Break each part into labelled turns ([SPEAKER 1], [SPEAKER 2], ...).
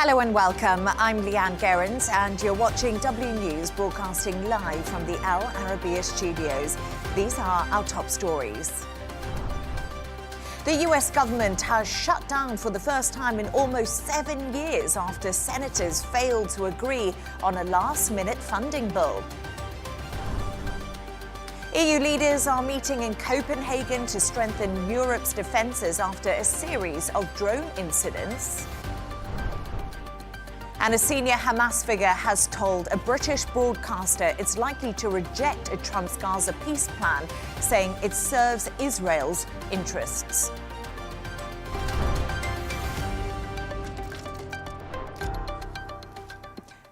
[SPEAKER 1] Hello and welcome. I'm Leigh-Ann Gerrans and you're watching W News broadcasting live from the Al Arabiya studios. These are our top stories. The US government has shut down for the first time in almost 7 years after senators failed to agree on a last-minute funding bill. EU leaders are meeting in Copenhagen to strengthen Europe's defences after a series of drone incidents. And a senior Hamas figure has told a British broadcaster it's likely to reject a Trump's Gaza peace plan, saying it serves Israel's interests.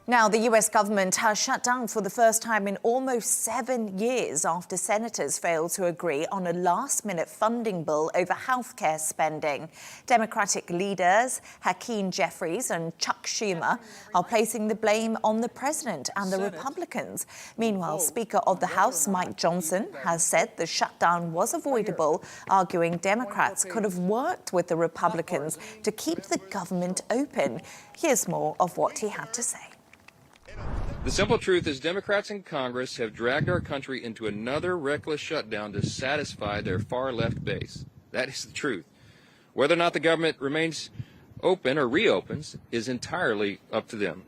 [SPEAKER 1] Now, the US government has shut down for the first time in almost 7 years after senators failed to agree on a last-minute funding bill over healthcare spending. Democratic leaders Hakeem Jeffries and Chuck Schumer are placing the blame on the president and the Republicans. Meanwhile, Speaker of the House Mike Johnson has said the shutdown was avoidable, arguing Democrats could have worked with the Republicans to keep the government open. Here's more of what he had to say.
[SPEAKER 2] The simple truth is Democrats in Congress have dragged our country into another reckless shutdown to satisfy their far-left base. That is the truth. Whether or not the government remains open or reopens is entirely up to them.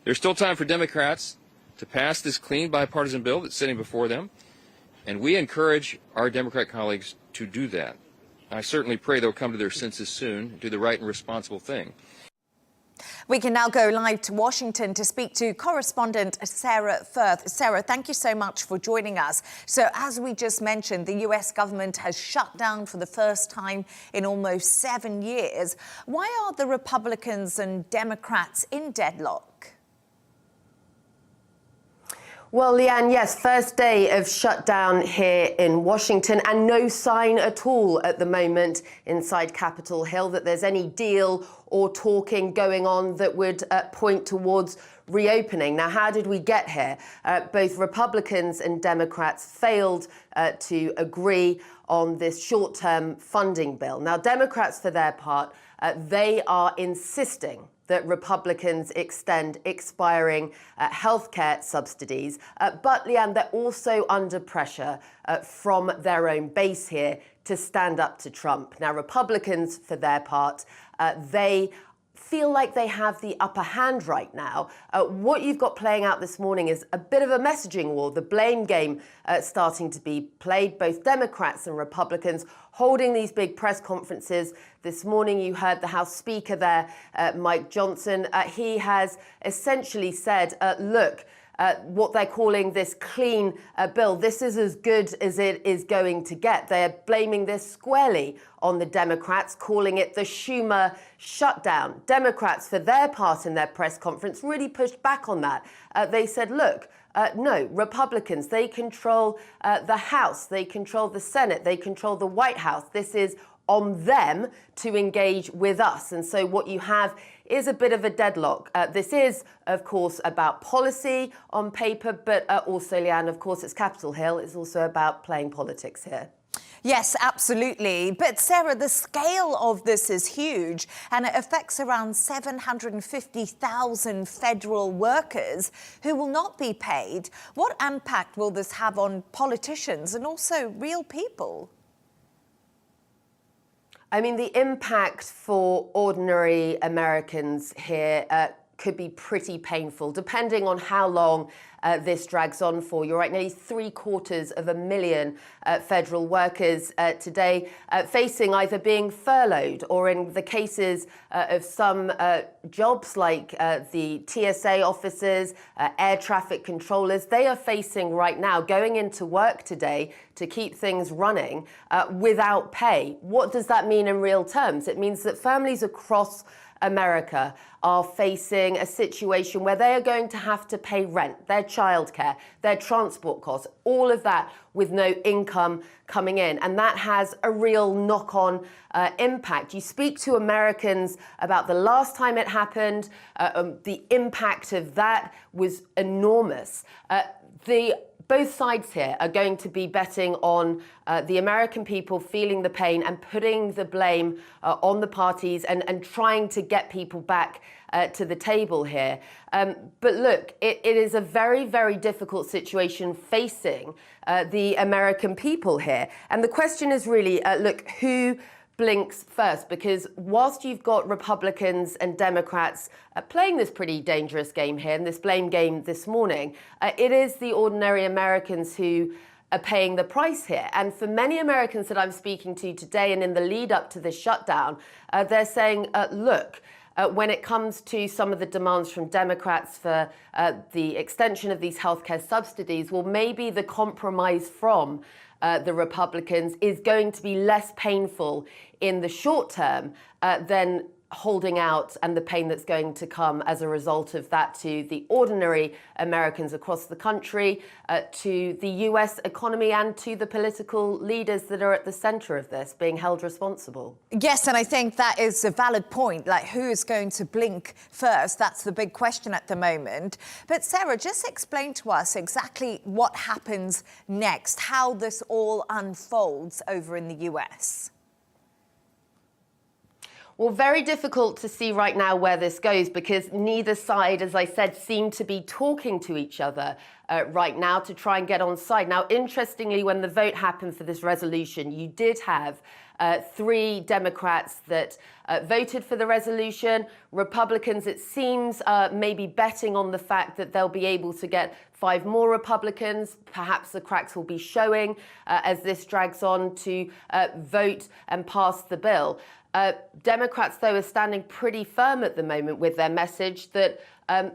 [SPEAKER 2] There's still time for Democrats to pass this clean bipartisan bill that's sitting before them, and we encourage our Democrat colleagues to do that. I certainly pray they'll come to their senses soon, do the right and responsible thing.
[SPEAKER 1] We can now go live to Washington to speak to correspondent Sarah Firth. Sarah, thank you so much for joining us. So as we just mentioned, the US government has shut down for the first time in almost 7 years. Why are the Republicans and Democrats in deadlock?
[SPEAKER 3] Well, Leigh-Ann, yes, first day of shutdown here in Washington and no sign at all at the moment inside Capitol Hill that there's any deal or talking going on that would point towards reopening. Now, how did we get here? Both Republicans and Democrats failed to agree on this short-term funding bill. Now, Democrats, for their part, they are insisting that Republicans extend expiring healthcare subsidies. But, Leigh-Ann, they're also under pressure from their own base here to stand up to Trump. Now, Republicans, for their part, they feel like they have the upper hand right now. What you've got playing out this morning is a bit of a messaging war, the blame game starting to be played, both Democrats and Republicans holding these big press conferences. This morning you heard the House Speaker there, Mike Johnson. He has essentially said, look, what they're calling this clean bill, this is as good as it is going to get. They're blaming this squarely on the Democrats, calling it the Schumer shutdown. Democrats, for their part in their press conference, really pushed back on that. They said, look, no, Republicans, they control the House, they control the Senate, they control the White House. This is on them to engage with us. And so what you have is a bit of a deadlock. This is, of course, about policy on paper, but also, Leigh-Ann, of course, it's Capitol Hill. It's also about playing politics here.
[SPEAKER 1] Yes, absolutely. But Sarah, the scale of this is huge and it affects around 750,000 federal workers who will not be paid. What impact will this have on politicians and also real people?
[SPEAKER 3] I mean, the impact for ordinary Americans here could be pretty painful, depending on how long this drags on for. You're right, nearly 750,000 federal workers today facing either being furloughed or, in the cases of some jobs like the TSA officers, air traffic controllers, they are facing right now going into work today to keep things running without pay. What does that mean in real terms? It means that families across America are facing a situation where they are going to have to pay rent, their childcare, their transport costs, all of that with no income coming in. And that has a real knock-on impact. You speak to Americans about the last time it happened, the impact of that was enormous. The both sides here are going to be betting on the American people feeling the pain and putting the blame on the parties and trying to get people back to the table here. But look, it is a very, very difficult situation facing the American people here. And the question is really, look, who blinks first? Because whilst you've got Republicans and Democrats playing this pretty dangerous game here, and this blame game this morning, it is the ordinary Americans who are paying the price here. And for many Americans that I'm speaking to today and in the lead up to this shutdown, they're saying, look, when it comes to some of the demands from Democrats for the extension of these healthcare subsidies, well, maybe the compromise from the Republicans is going to be less painful in the short term than holding out and the pain that's going to come as a result of that to the ordinary Americans across the country, to the US economy and to the political leaders that are at the center of this being held responsible.
[SPEAKER 1] Yes, and I think that is a valid point. Like, who is going to blink first? That's the big question at the moment. But Sarah, just explain to us exactly what happens next, how this all unfolds over in the US.
[SPEAKER 3] Well, very difficult to see right now where this goes because neither side, as I said, seem to be talking to each other right now to try and get on side. Now, interestingly, when the vote happened for this resolution, you did have 3 Democrats that voted for the resolution. Republicans, it seems, maybe betting on the fact that they'll be able to get 5 more Republicans. Perhaps the cracks will be showing as this drags on to vote and pass the bill. Democrats, though, are standing pretty firm at the moment with their message that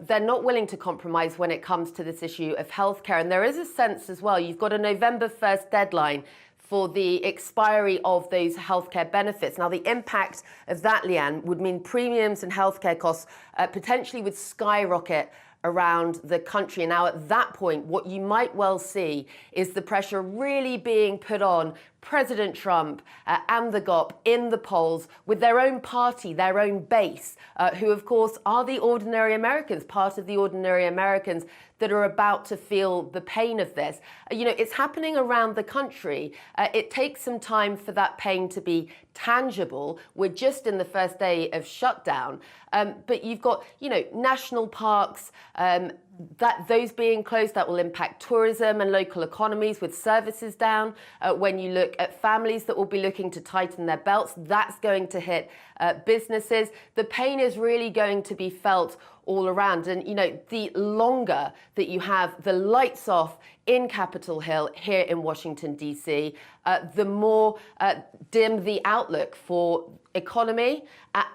[SPEAKER 3] they're not willing to compromise when it comes to this issue of healthcare. And there is a sense as well, you've got a November 1st deadline for the expiry of those healthcare benefits. Now, the impact of that, Leigh-Ann, would mean premiums and healthcare costs potentially would skyrocket around the country. And now at that point, what you might well see is the pressure really being put on President Trump and the GOP in the polls with their own party, their own base, who, of course, are the ordinary Americans, part of the ordinary Americans that are about to feel the pain of this. You know, it's happening around the country. It takes some time for that pain to be tangible. We're just in the first day of shutdown. But you've got, you know, national parks, that those being closed, that will impact tourism and local economies with services down. When you look at families that will be looking to tighten their belts, that's going to hit businesses. The pain is really going to be felt all around. And, you know, the longer that you have the lights off in Capitol Hill here in Washington, D.C., the more dim the outlook for economy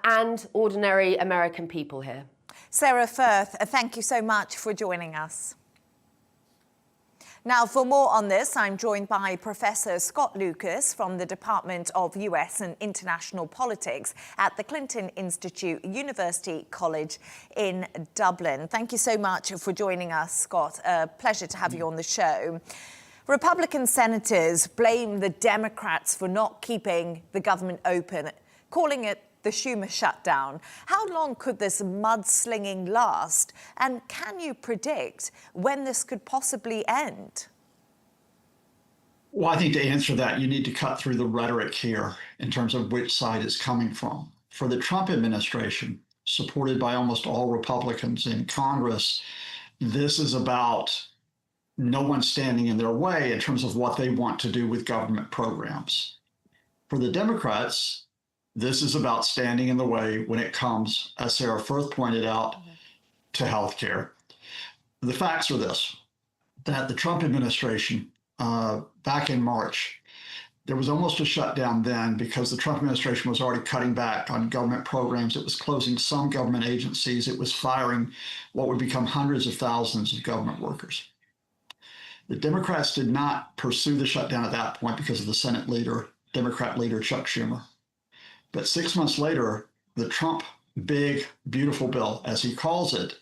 [SPEAKER 3] and ordinary American people here.
[SPEAKER 1] Sarah Firth, thank you so much for joining us. Now, for more on this, I'm joined by Professor Scott Lucas from the Department of US and International Politics at the Clinton Institute, University College in Dublin. Thank you so much for joining us, Scott. A pleasure to have you on the show. Republican senators blame the Democrats for not keeping the government open, calling it the Schumer shutdown. How long could this mudslinging last? And can you predict when this could possibly end?
[SPEAKER 4] Well, I think to answer that, you need to cut through the rhetoric here in terms of which side it's coming from. For the Trump administration, supported by almost all Republicans in Congress, this is about no one standing in their way in terms of what they want to do with government programs. For the Democrats, this is about standing in the way when it comes, as Sarah Firth pointed out, to health care. The facts are this, that the Trump administration, back in March, there was almost a shutdown then because the Trump administration was already cutting back on government programs. It was closing some government agencies. It was firing what would become hundreds of thousands of government workers. The Democrats did not pursue the shutdown at that point because of the Senate leader, Democrat leader Chuck Schumer. But 6 months later, the Trump big, beautiful bill, as he calls it,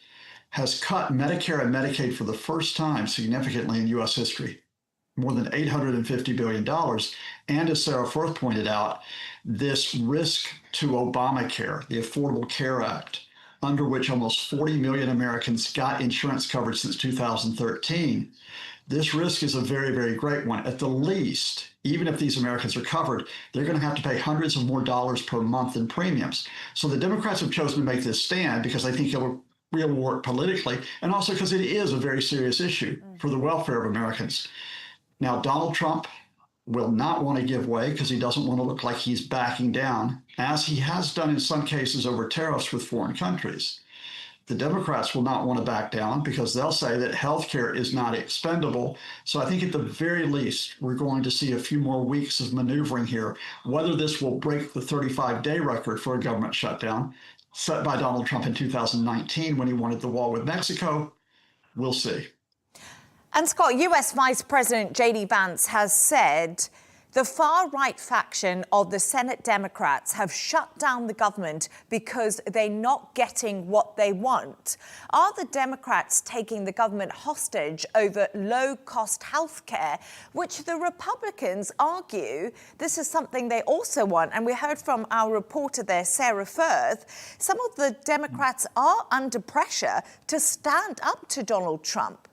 [SPEAKER 4] has cut Medicare and Medicaid for the first time significantly in U.S. history, more than $850 billion. And as Sarah Firth pointed out, this risk to Obamacare, the Affordable Care Act, under which almost 40 million Americans got insurance coverage since 2013, this risk is a very, very great one. At the least, even if these Americans are covered, they're going to have to pay hundreds of more dollars per month in premiums. So the Democrats have chosen to make this stand because I think it'll work politically, and also because it is a very serious issue for the welfare of Americans. Now, Donald Trump will not want to give way because he doesn't want to look like he's backing down, as he has done in some cases over tariffs with foreign countries. The Democrats will not want to back down because they'll say that healthcare is not expendable. So I think at the very least, we're going to see a few more weeks of maneuvering here. Whether this will break the 35-day record for a government shutdown set by Donald Trump in 2019 when he wanted the wall with Mexico, we'll see.
[SPEAKER 1] And Scott, US Vice President J.D. Vance has said the far-right faction of the Senate Democrats have shut down the government because they're not getting what they want. Are the Democrats taking the government hostage over low-cost health care, which the Republicans argue this is something they also want? And we heard from our reporter there, Sarah Firth, some of the Democrats are under pressure to stand up to Donald Trump.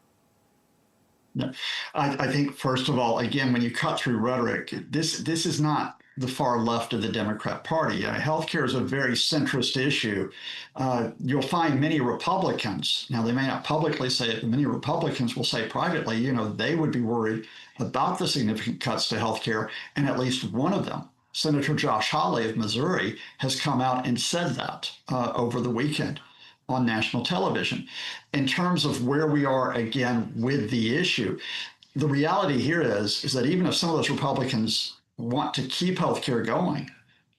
[SPEAKER 4] No, I think, first of all, again, when you cut through rhetoric, this is not the far left of the Democrat Party. Healthcare is a very centrist issue. You'll find many Republicans, now they may not publicly say it, but many Republicans will say privately, they would be worried about the significant cuts to healthcare, and at least one of them, Senator Josh Hawley of Missouri, has come out and said that over the weekend on national television. In terms of where we are, again, with the issue, the reality here is that even if some of those Republicans want to keep health care going,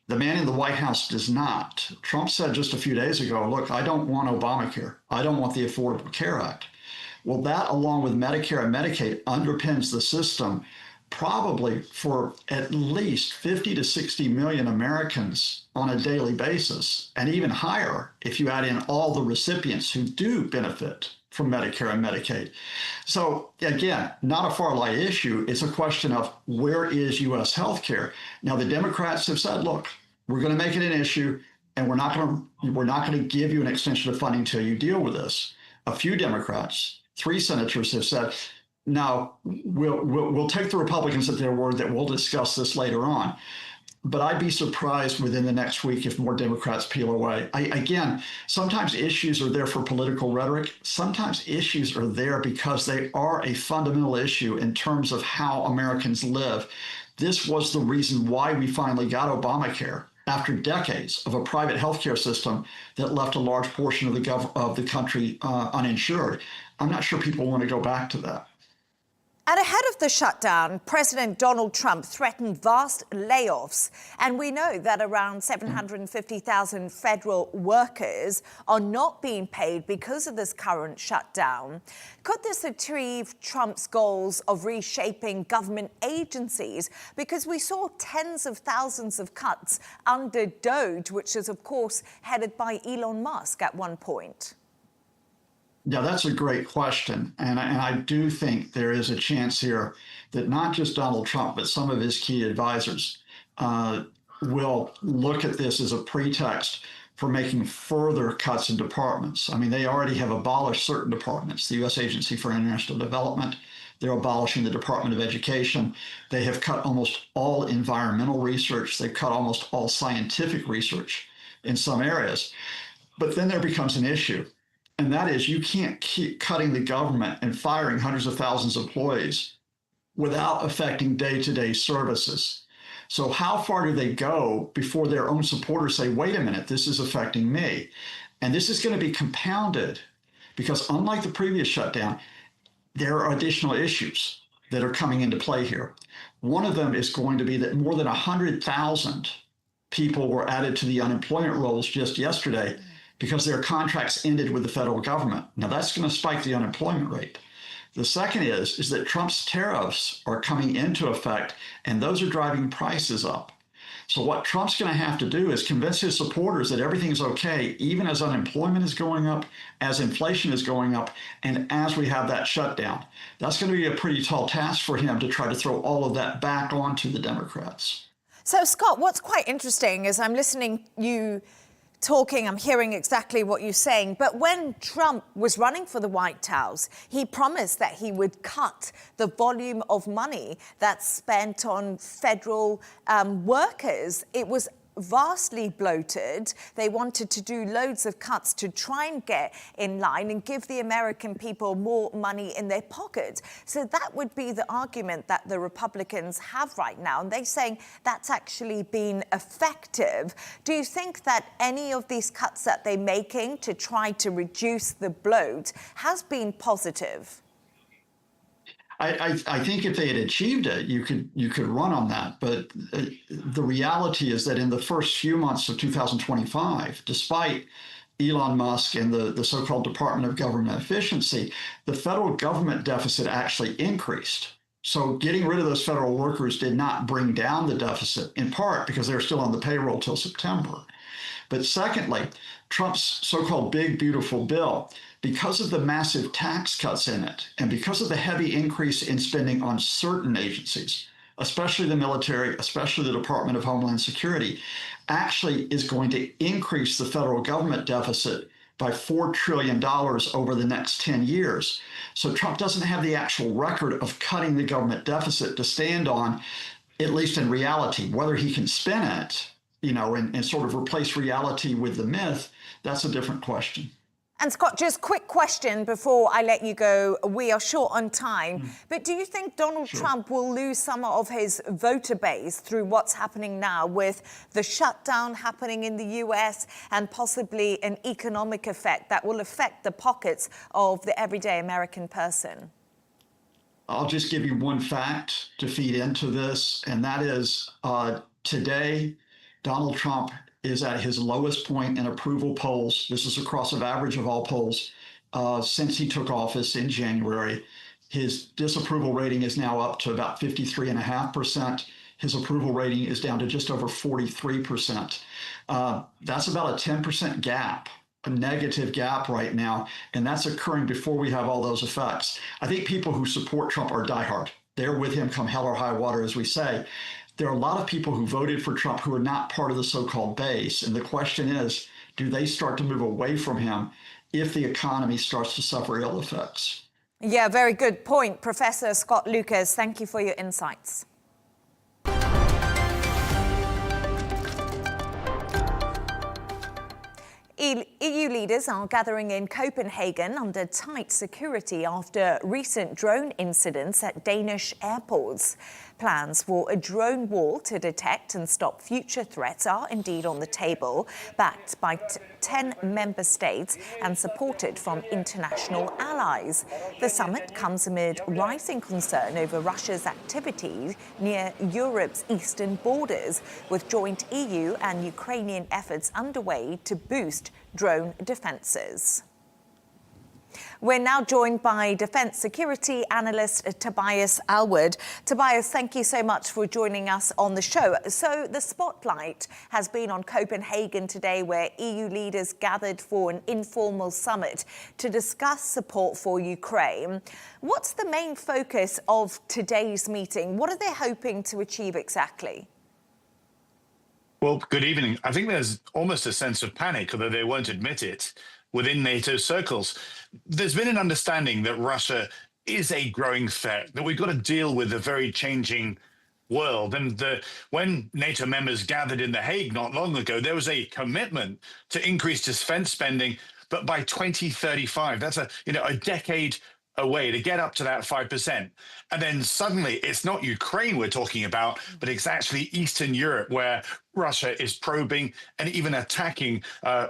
[SPEAKER 4] the man in the White House does not. Trump said just a few days ago, look, I don't want Obamacare. I don't want the Affordable Care Act. Well, that, along with Medicare and Medicaid, underpins the system probably for at least 50 to 60 million Americans on a daily basis, and even higher if you add in all the recipients who do benefit from Medicare and Medicaid. So again, not a far-right issue. It's a question of where is U.S. healthcare? Now, the Democrats have said, look, we're going to make it an issue, and we're not going to give you an extension of funding until you deal with this. A few Democrats, 3 senators, have said, no, we'll take the Republicans at their word that we'll discuss this later on. But I'd be surprised within the next week if more Democrats peel away. Again, sometimes issues are there for political rhetoric. Sometimes issues are there because they are a fundamental issue in terms of how Americans live. This was the reason why we finally got Obamacare after decades of a private healthcare system that left a large portion of the country uninsured. I'm not sure people want to go back to that.
[SPEAKER 1] And ahead of the shutdown, President Donald Trump threatened vast layoffs. And we know that around 750,000 federal workers are not being paid because of this current shutdown. Could this achieve Trump's goals of reshaping government agencies? Because we saw tens of thousands of cuts under DOGE, which is, of course, headed by Elon Musk at one point.
[SPEAKER 4] Yeah, that's a great question. And I do think there is a chance here that not just Donald Trump, but some of his key advisors will look at this as a pretext for making further cuts in departments. I mean, they already have abolished certain departments, the U.S. Agency for International Development. They're abolishing the Department of Education. They have cut almost all environmental research. They've cut almost all scientific research in some areas. But then there becomes an issue. And that is, you can't keep cutting the government and firing hundreds of thousands of employees without affecting day-to-day services. So how far do they go before their own supporters say, wait a minute, this is affecting me? And this is going to be compounded because unlike the previous shutdown, there are additional issues that are coming into play here. One of them is going to be that more than 100,000 people were added to the unemployment rolls just yesterday because their contracts ended with the federal government. Now that's going to spike the unemployment rate. The second is that Trump's tariffs are coming into effect, and those are driving prices up. So what Trump's going to have to do is convince his supporters that everything's okay, even as unemployment is going up, as inflation is going up, and as we have that shutdown. That's going to be a pretty tall task for him to try to throw all of that back onto the Democrats.
[SPEAKER 1] So, Scott, what's quite interesting is I'm listening you I'm hearing exactly what you're saying. But when Trump was running for the White House, he promised that he would cut the volume of money that's spent on federal workers. It was vastly bloated. They wanted to do loads of cuts to try and get in line and give the American people more money in their pockets. So that would be the argument that the Republicans have right now. And they're saying that's actually been effective. Do you think that any of these cuts that they're making to try to reduce the bloat has been positive?
[SPEAKER 4] I think if they had achieved it, you could run on that. But the reality is that in the first few months of 2025, despite Elon Musk and the so-called Department of Government Efficiency, the federal government deficit actually increased. So getting rid of those federal workers did not bring down the deficit, in part because they're still on the payroll till September. But secondly, Trump's so-called big, beautiful bill, because of the massive tax cuts in it, and because of the heavy increase in spending on certain agencies, especially the military, especially the Department of Homeland Security, actually is going to increase the federal government deficit by $4 trillion over the next 10 years. So Trump doesn't have the actual record of cutting the government deficit to stand on, at least in reality. Whether he can spin it, and sort of replace reality with the myth, that's a different question.
[SPEAKER 1] And Scott, just quick question before I let you go. We are short on time, but do you think Donald Trump will lose some of his voter base through what's happening now with the shutdown happening in the US and possibly an economic effect that will affect the pockets of the everyday American person?
[SPEAKER 4] I'll just give you one fact to feed into this, and that is today, Donald Trump is at his lowest point in approval polls. This is across an average of all polls since he took office in January. His disapproval rating is now up to about 53.5%. His approval rating is down to just over 43%. That's about a 10% gap, a negative gap right now, and that's occurring before we have all those effects. I think people who support Trump are diehard. They're with him come hell or high water, as we say. There are a lot of people who voted for Trump who are not part of the so-called base. And the question is, do they start to move away from him if the economy starts to suffer ill effects?
[SPEAKER 1] Yeah, very good point. Professor Scott Lucas, thank you for your insights. EU leaders are gathering in Copenhagen under tight security after recent drone incidents at Danish airports. Plans for a drone wall to detect and stop future threats are indeed on the table, backed by 10 member states and supported from international allies. The summit comes amid rising concern over Russia's activities near Europe's eastern borders, with joint EU and Ukrainian efforts underway to boost drone defences. We're now joined by defence security analyst Tobias Alwood. Tobias, thank you so much for joining us on the show. So the spotlight has been on Copenhagen today, where EU leaders gathered for an informal summit to discuss support for Ukraine. What's the main focus of today's meeting? What are they hoping to achieve exactly?
[SPEAKER 5] Well, good evening. I think there's almost a sense of panic, although they won't admit it, within NATO circles. There's been an understanding that Russia is a growing threat, that we've got to deal with a very changing world. And when NATO members gathered in The Hague not long ago, there was a commitment to increase defense spending, but by 2035, that's a decade away to get up to that 5%. And then suddenly it's not Ukraine we're talking about, but it's actually Eastern Europe, where Russia is probing and even attacking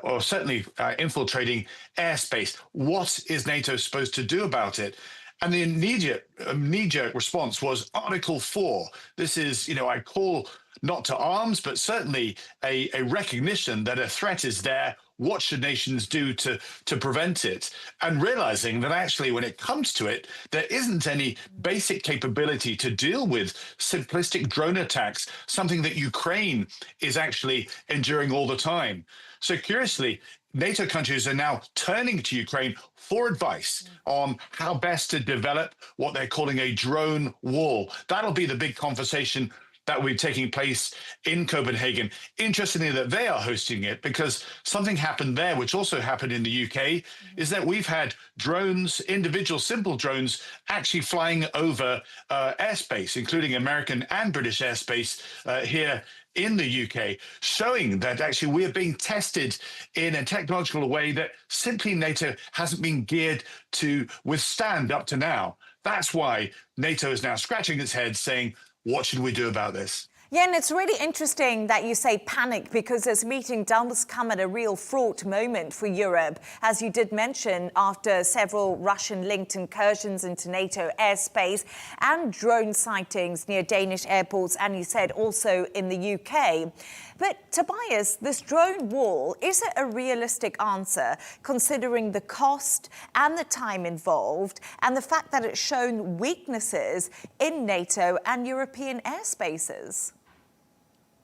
[SPEAKER 5] or certainly infiltrating airspace. What is NATO supposed to do about it? And the knee-jerk response was Article 4. This is, I call not to arms, but certainly a recognition that a threat is there. What should nations do to prevent it? And realizing that actually when it comes to it, there isn't any basic capability to deal with simplistic drone attacks, something that Ukraine is actually enduring all the time. So curiously, NATO countries are now turning to Ukraine for advice on how best to develop what they're calling a drone wall. That'll be the big conversation that will be taking place in Copenhagen. Interestingly, that they are hosting it, because something happened there, which also happened in the UK, is that we've had drones, individual simple drones, actually flying over airspace, including American and British airspace here in the UK, showing that actually we're being tested in a technological way that simply NATO hasn't been geared to withstand up to now. That's why NATO is now scratching its head saying, what should we do about this?
[SPEAKER 1] Yeah, and it's really interesting that you say panic, because this meeting does come at a real fraught moment for Europe, as you did mention, after several Russian-linked incursions into NATO airspace and drone sightings near Danish airports, and you said also in the UK. But Tobias, this drone wall, is it a realistic answer, considering the cost and the time involved, and the fact that it's shown weaknesses in NATO and European airspaces?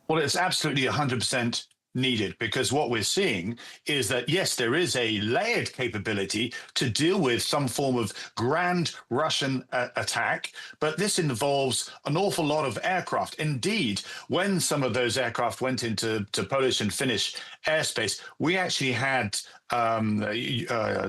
[SPEAKER 5] Well, it's absolutely 100% needed, because what we're seeing is that, yes, there is a layered capability to deal with some form of grand Russian attack, but this involves an awful lot of aircraft. Indeed, when some of those aircraft went into Polish and Finnish airspace, we actually had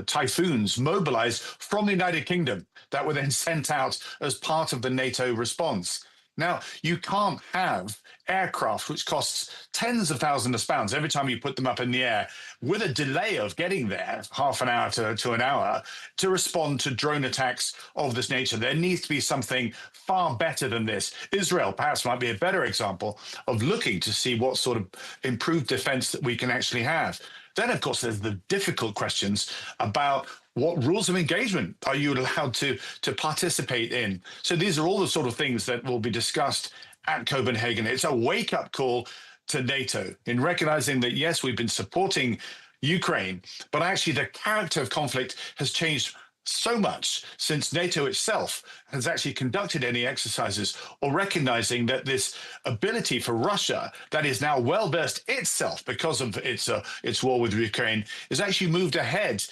[SPEAKER 5] typhoons mobilized from the United Kingdom that were then sent out as part of the NATO response. Now, you can't have aircraft which costs tens of thousands of pounds every time you put them up in the air, with a delay of getting there, half an hour to an hour, to respond to drone attacks of this nature. There needs to be something far better than this. Israel perhaps might be a better example of looking to see what sort of improved defense that we can actually have. Then, of course, there's the difficult questions about what rules of engagement are you allowed to participate in? So these are all the sort of things that will be discussed at Copenhagen. It's a wake-up call to NATO in recognizing that, yes, we've been supporting Ukraine, but actually the character of conflict has changed so much since NATO itself has actually conducted any exercises, or recognizing that this ability for Russia, that is now well-versed itself because of its war with Ukraine, is actually moved ahead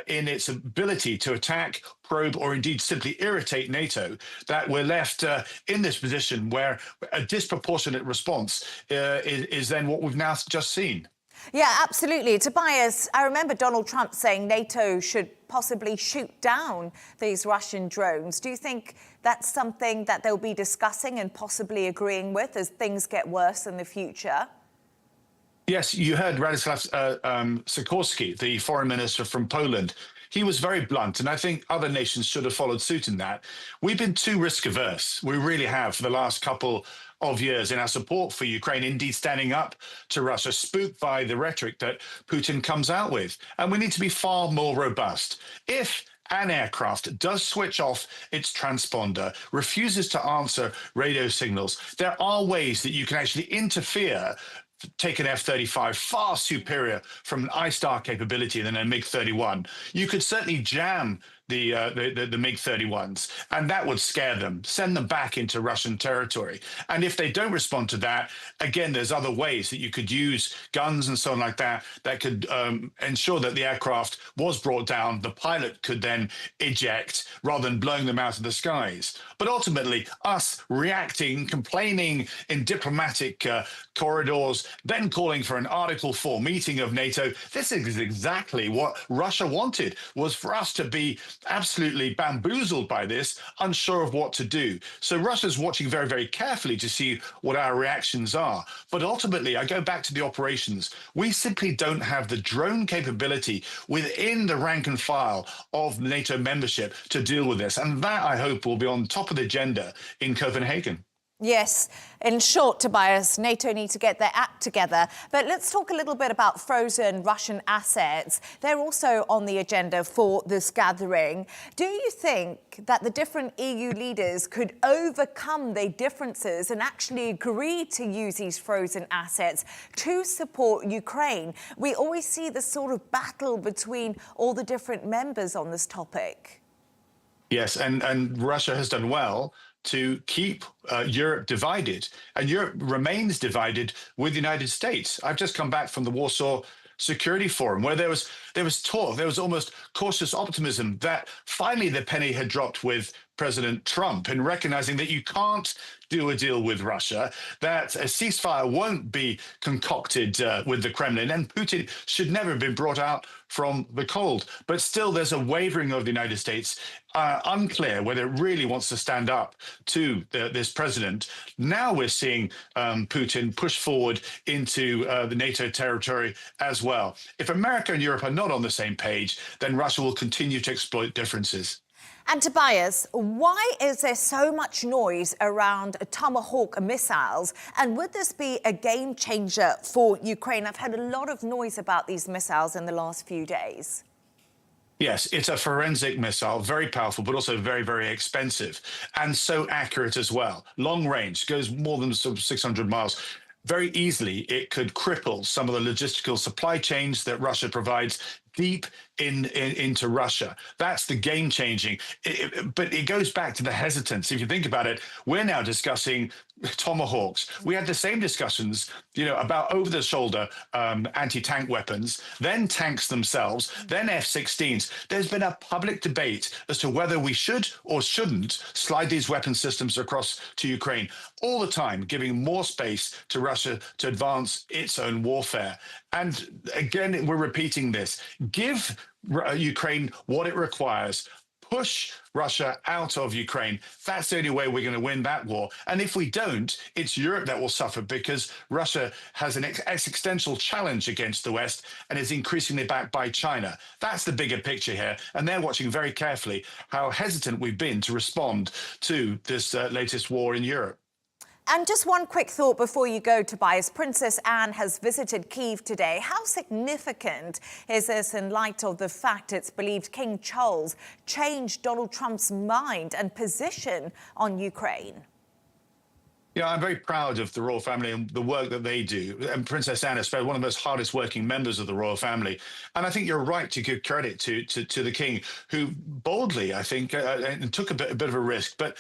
[SPEAKER 5] in its ability to attack, probe, or indeed simply irritate NATO, that we're left in this position where a disproportionate response is then what we've now just seen.
[SPEAKER 1] Yeah, absolutely. Tobias, I remember Donald Trump saying NATO should possibly shoot down these Russian drones. Do you think that's something that they'll be discussing and possibly agreeing with as things get worse in the future?
[SPEAKER 5] Yes, you heard Radoslaw Sikorski, the foreign minister from Poland. He was very blunt, and I think other nations should have followed suit in that. We've been too risk-averse. We really have for the last couple of years in our support for Ukraine, indeed standing up to Russia, spooked by the rhetoric that Putin comes out with. And we need to be far more robust. If an aircraft does switch off its transponder, refuses to answer radio signals, there are ways that you can actually interfere. Take an F-35, far superior from an ISTAR capability than a MiG-31. You could certainly jam the MiG-31s, and that would scare them, send them back into Russian territory. And if they don't respond to that, again, there's other ways that you could use guns and so on like that, that could ensure that the aircraft was brought down. The pilot could then eject rather than blowing them out of the skies. But ultimately, us reacting, complaining in diplomatic corridors, then calling for an Article 4 meeting of NATO, this is exactly what Russia wanted, was for us to be absolutely bamboozled by this, unsure of what to do. So Russia's watching very, very carefully to see what our reactions are. But ultimately, I go back to the operations. We simply don't have the drone capability within the rank and file of NATO membership to deal with this. And that, I hope, will be on top of the agenda in Copenhagen.
[SPEAKER 1] Yes. In short, Tobias, NATO need to get their act together. But let's talk a little bit about frozen Russian assets. They're also on the agenda for this gathering. Do you think that the different EU leaders could overcome their differences and actually agree to use these frozen assets to support Ukraine? We always see this sort of battle between all the different members on this topic.
[SPEAKER 5] Yes, and Russia has done well to keep Europe divided, and Europe remains divided with the United States. I've just come back from the Warsaw Security Forum, where there was talk, there was almost cautious optimism that finally the penny had dropped with President Trump in recognizing that you can't do a deal with Russia, that a ceasefire won't be concocted with the Kremlin, and Putin should never have been brought out from the cold. But still, there's a wavering of the United States, unclear whether it really wants to stand up to this president. Now we're seeing Putin push forward into the NATO territory as well. If America and Europe are not on the same page, then Russia will continue to exploit differences.
[SPEAKER 1] And Tobias, why is there so much noise around Tomahawk missiles? And would this be a game changer for Ukraine? I've heard a lot of noise about these missiles in the last few days.
[SPEAKER 5] Yes, it's a forensic missile, very powerful, but also very, very expensive and so accurate as well. Long range, goes more than sort of 600 miles. Very easily, it could cripple some of the logistical supply chains that Russia provides deep into Russia. That's the game-changing. But it goes back to the hesitance. If you think about it, we're now discussing Tomahawks. We had the same discussions, about over-the-shoulder anti-tank weapons, then tanks themselves, then F-16s. There's been a public debate as to whether we should or shouldn't slide these weapon systems across to Ukraine, all the time giving more space to Russia to advance its own warfare. And again, we're repeating this. Give Ukraine what it requires. Push Russia out of Ukraine. That's the only way we're going to win that war. And if we don't, it's Europe that will suffer, because Russia has an existential challenge against the West and is increasingly backed by China. That's the bigger picture here. And they're watching very carefully how hesitant we've been to respond to this latest war in Europe.
[SPEAKER 1] And just one quick thought before you go, Tobias. Princess Anne has visited Kyiv today. How significant is this in light of the fact it's believed King Charles changed Donald Trump's mind and position on Ukraine?
[SPEAKER 5] Yeah, I'm very proud of the royal family and the work that they do. And Princess Anne is one of the most hardest working members of the royal family. And I think you're right to give credit to the king, who boldly, I think, and took a bit of a risk, but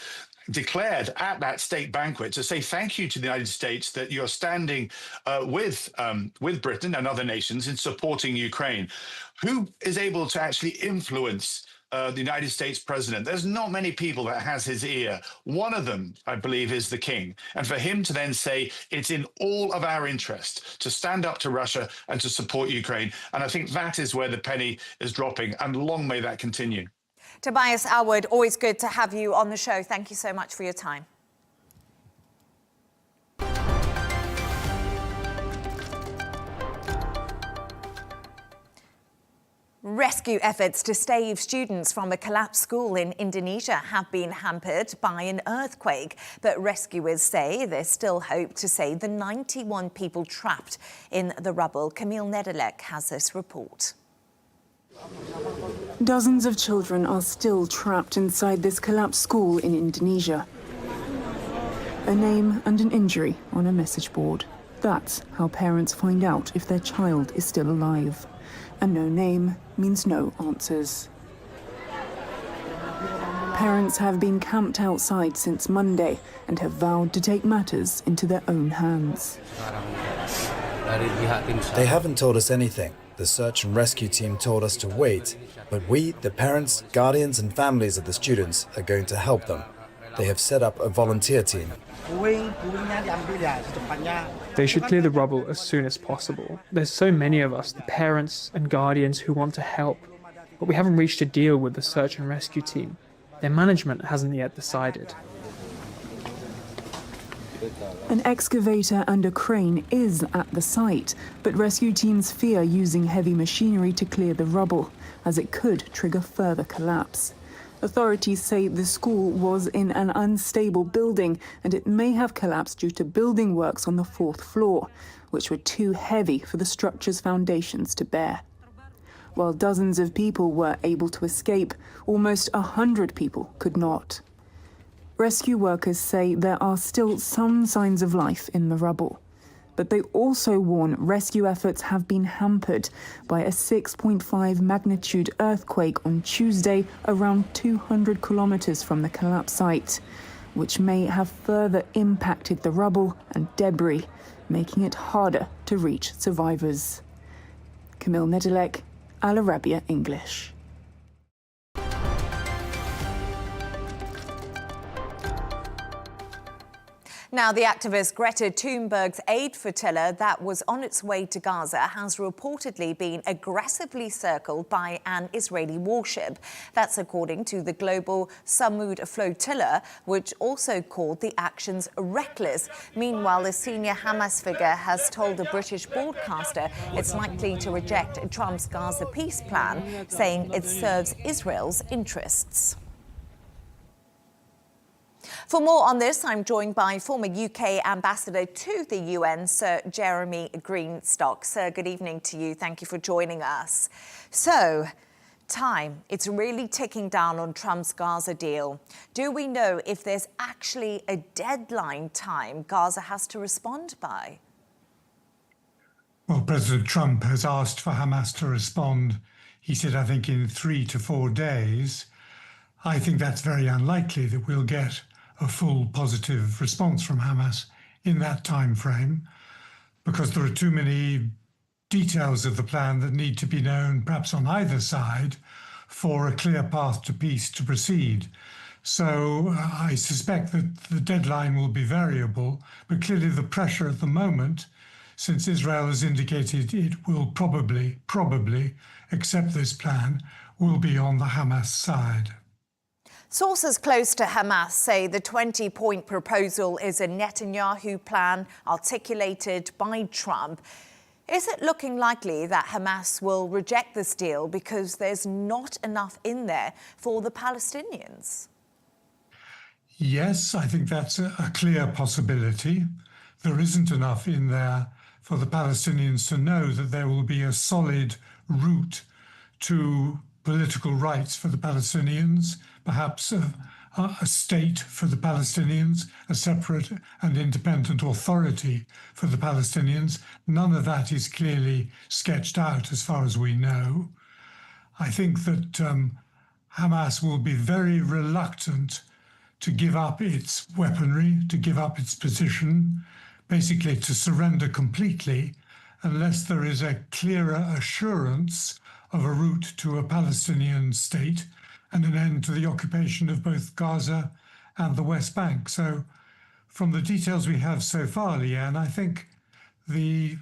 [SPEAKER 5] declared at that state banquet to say thank you to the United States that you're standing with Britain and other nations in supporting Ukraine. Who is able to actually influence the United States president? There's not many people that has his ear. One of them, I believe, is the king. And for him to then say it's in all of our interest to stand up to Russia and to support Ukraine. And I think that is where the penny is dropping, and long may that continue.
[SPEAKER 1] Tobias Alwood, always good to have you on the show. Thank you so much for your time. Rescue efforts to save students from a collapsed school in Indonesia have been hampered by an earthquake, but rescuers say there's still hope to save the 91 people trapped in the rubble. Camille Nedelec has this report.
[SPEAKER 6] Dozens of children are still trapped inside this collapsed school in Indonesia. A name and an injury on a message board. That's how parents find out if their child is still alive. And no name means no answers. Parents have been camped outside since Monday and have vowed to take matters into their own hands.
[SPEAKER 7] They haven't told us anything. The search and rescue team told us to wait, but we, the parents, guardians and families of the students, are going to help them. They have set up a volunteer team.
[SPEAKER 8] They should clear the rubble as soon as possible. There's so many of us, the parents and guardians, who want to help, but we haven't reached a deal with the search and rescue team. Their management hasn't yet decided.
[SPEAKER 6] An excavator and a crane is at the site, but rescue teams fear using heavy machinery to clear the rubble, as it could trigger further collapse. Authorities say the school was in an unstable building and it may have collapsed due to building works on the 4th floor, which were too heavy for the structure's foundations to bear. While dozens of people were able to escape, almost 100 people could not. Rescue workers say there are still some signs of life in the rubble, but they also warn rescue efforts have been hampered by a 6.5 magnitude earthquake on Tuesday around 200 kilometers from the collapse site, which may have further impacted the rubble and debris, making it harder to reach survivors. Camille Nedelec, Al Arabiya English.
[SPEAKER 1] Now, the activist Greta Thunberg's aid flotilla that was on its way to Gaza has reportedly been aggressively circled by an Israeli warship. That's according to the global Samud flotilla, which also called the actions reckless. Meanwhile, a senior Hamas figure has told a British broadcaster it's likely to reject Trump's Gaza peace plan, saying it serves Israel's interests. For more on this, I'm joined by former UK Ambassador to the UN, Sir Jeremy Greenstock. Sir, good evening to you. Thank you for joining us. So, it's really ticking down on Trump's Gaza deal. Do we know if there's actually a deadline time Gaza has to respond by?
[SPEAKER 9] Well, President Trump has asked for Hamas to respond, he said, I think, in 3 to 4 days. I think that's very unlikely that we'll get a full positive response from Hamas in that time frame, because there are too many details of the plan that need to be known, perhaps on either side, for a clear path to peace to proceed. So I suspect that the deadline will be variable, but clearly the pressure at the moment, since Israel has indicated it will probably accept this plan, will be on the Hamas side.
[SPEAKER 1] Sources close to Hamas say the 20-point proposal is a Netanyahu plan articulated by Trump. Is it looking likely that Hamas will reject this deal because there's not enough in there for the Palestinians?
[SPEAKER 9] Yes, I think that's a clear possibility. There isn't enough in there for the Palestinians to know that there will be a solid route to political rights for the Palestinians, perhaps a state for the Palestinians, a separate and independent authority for the Palestinians. None of that is clearly sketched out as far as we know. I think that Hamas will be very reluctant to give up its weaponry, to give up its position, basically to surrender completely, unless there is a clearer assurance of a route to a Palestinian state and an end to the occupation of both Gaza and the West Bank. So from the details we have so far, Leigh-Ann, I think the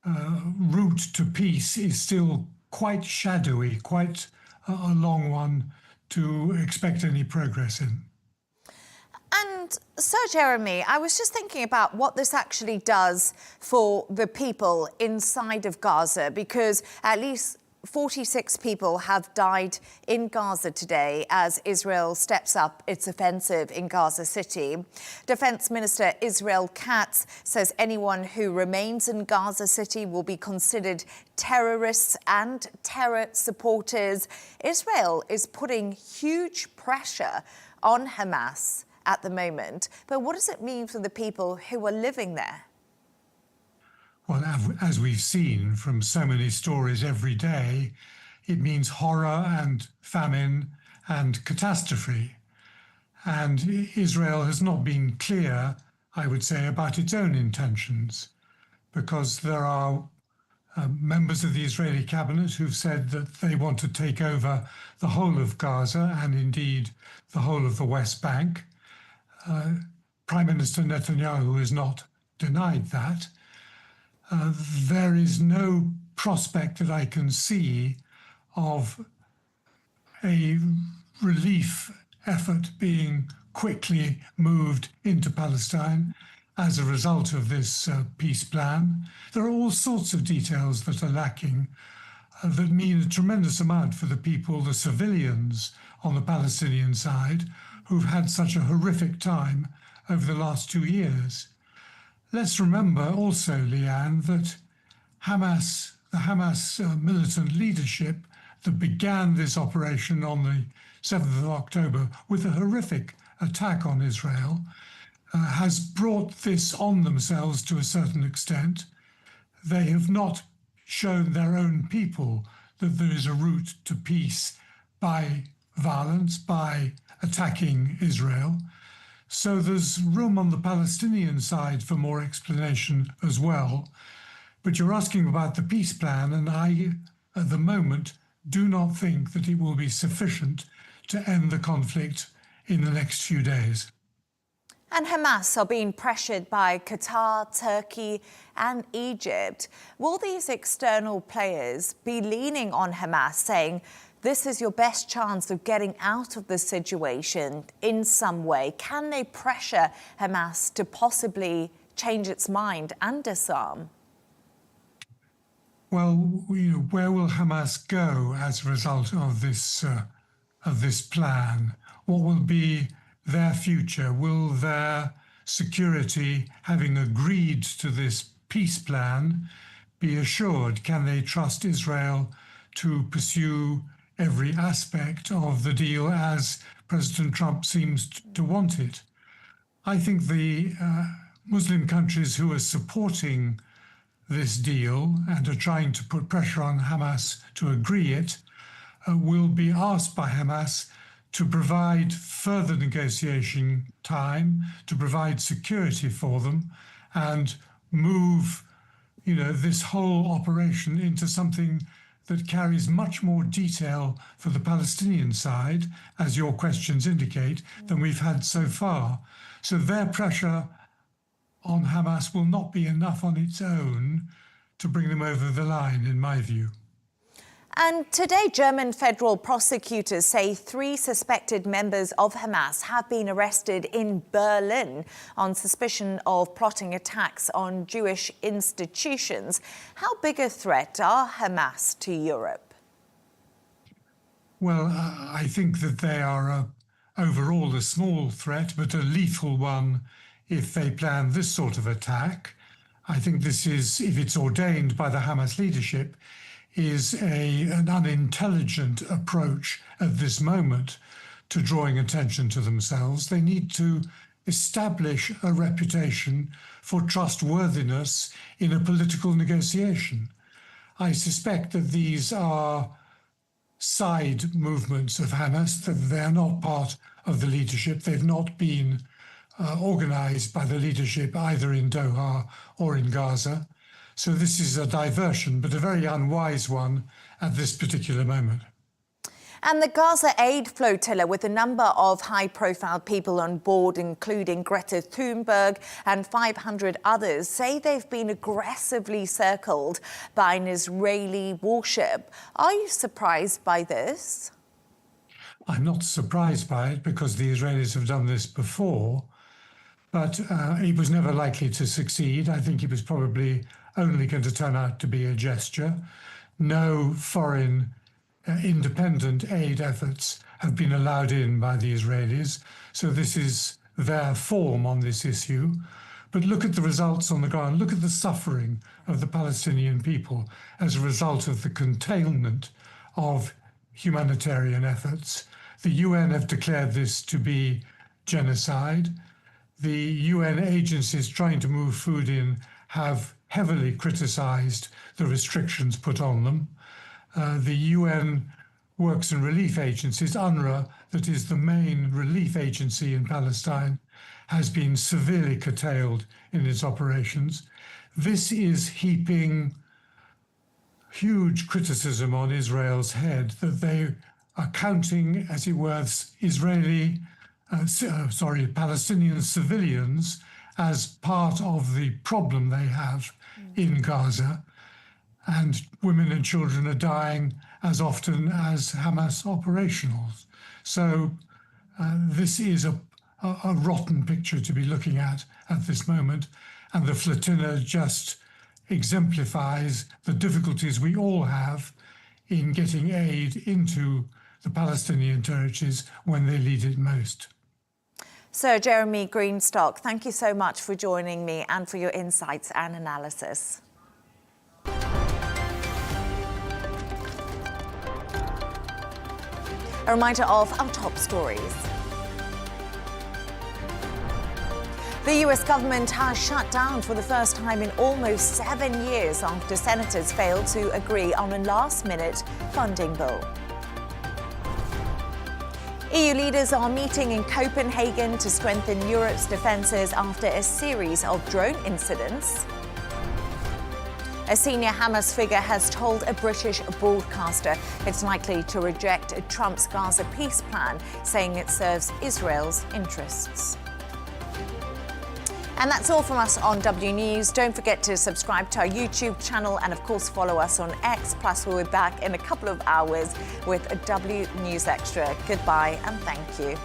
[SPEAKER 9] route to peace is still quite shadowy, quite a long one to expect any progress in.
[SPEAKER 1] And Sir Jeremy, I was just thinking about what this actually does for the people inside of Gaza, because at least 46 people have died in Gaza today as Israel steps up its offensive in Gaza City. Defense Minister Israel Katz says anyone who remains in Gaza City will be considered terrorists and terror supporters. Israel is putting huge pressure on Hamas at the moment. But what does it mean for the people who are living there?
[SPEAKER 9] Well, as we've seen from so many stories every day, it means horror and famine and catastrophe. And Israel has not been clear, I would say, about its own intentions, because there are members of the Israeli cabinet who've said that they want to take over the whole of Gaza and indeed the whole of the West Bank. Prime Minister Netanyahu has not denied that. There is no prospect that I can see of a relief effort being quickly moved into Palestine as a result of this peace plan. There are all sorts of details that are lacking that mean a tremendous amount for the people, the civilians on the Palestinian side, who've had such a horrific time over the last 2 years. Let's remember also, Leigh-Ann, that the Hamas militant leadership that began this operation on the 7th of October with a horrific attack on Israel has brought this on themselves to a certain extent. They have not shown their own people that there is a route to peace by violence, by attacking Israel. So there's room on the Palestinian side for more explanation as well. But you're asking about the peace plan, and I, at the moment, do not think that it will be sufficient to end the conflict in the next few days.
[SPEAKER 1] And Hamas are being pressured by Qatar, Turkey and Egypt. Will these external players be leaning on Hamas, saying this is your best chance of getting out of the situation in some way? Can they pressure Hamas to possibly change its mind and disarm?
[SPEAKER 9] Well, where will Hamas go as a result of this plan? What will be their future? Will their security, having agreed to this peace plan, be assured? Can they trust Israel to pursue every aspect of the deal as President Trump seems to want it? I think the Muslim countries who are supporting this deal and are trying to put pressure on Hamas to agree it will be asked by Hamas to provide further negotiation time, to provide security for them, and move, this whole operation into something that carries much more detail for the Palestinian side, as your questions indicate, than we've had so far. So their pressure on Hamas will not be enough on its own to bring them over the line, in my view.
[SPEAKER 1] And today, German federal prosecutors say 3 suspected members of Hamas have been arrested in Berlin on suspicion of plotting attacks on Jewish institutions. How big a threat are Hamas to Europe?
[SPEAKER 9] Well, I think that they are overall a small threat, but a lethal one if they plan this sort of attack. I think this is, if it's ordained by the Hamas leadership, is an unintelligent approach at this moment to drawing attention to themselves. They need to establish a reputation for trustworthiness in a political negotiation. I suspect that these are side movements of Hamas, that they're not part of the leadership. They've not been organized by the leadership either in Doha or in Gaza. So this is a diversion, but a very unwise one at this particular moment.
[SPEAKER 1] And the Gaza aid flotilla, with a number of high-profile people on board, including Greta Thunberg and 500 others, say they've been aggressively circled by an Israeli warship. Are you surprised by this?
[SPEAKER 9] I'm not surprised by it because the Israelis have done this before, but it was never likely to succeed. I think it was probably only going to turn out to be a gesture. No foreign independent aid efforts have been allowed in by the Israelis, so this is their form on this issue. But look at the results on the ground. Look at the suffering of the Palestinian people as a result of the curtailment of humanitarian efforts. The UN have declared this to be genocide. The UN agencies trying to move food in have heavily criticized the restrictions put on them. The UN Works and Relief Agencies, UNRWA, that is the main relief agency in Palestine, has been severely curtailed in its operations. This is heaping huge criticism on Israel's head, that they are counting, as it were, Palestinian civilians as part of the problem they have in Gaza. And women and children are dying as often as Hamas operationals. So this is a rotten picture to be looking at this moment. And the flotilla just exemplifies the difficulties we all have in getting aid into the Palestinian territories when they need it most.
[SPEAKER 1] Sir Jeremy Greenstock, thank you so much for joining me and for your insights and analysis. A reminder of our top stories. The US government has shut down for the first time in almost 7 years after senators failed to agree on a last-minute funding bill. EU leaders are meeting in Copenhagen to strengthen Europe's defences after a series of drone incidents. A senior Hamas figure has told a British broadcaster it's likely to reject Trump's Gaza peace plan, saying it serves Israel's interests. And that's all from us on W News. Don't forget to subscribe to our YouTube channel and, of course, follow us on X. Plus, we'll be back in a couple of hours with a W News Extra. Goodbye and thank you.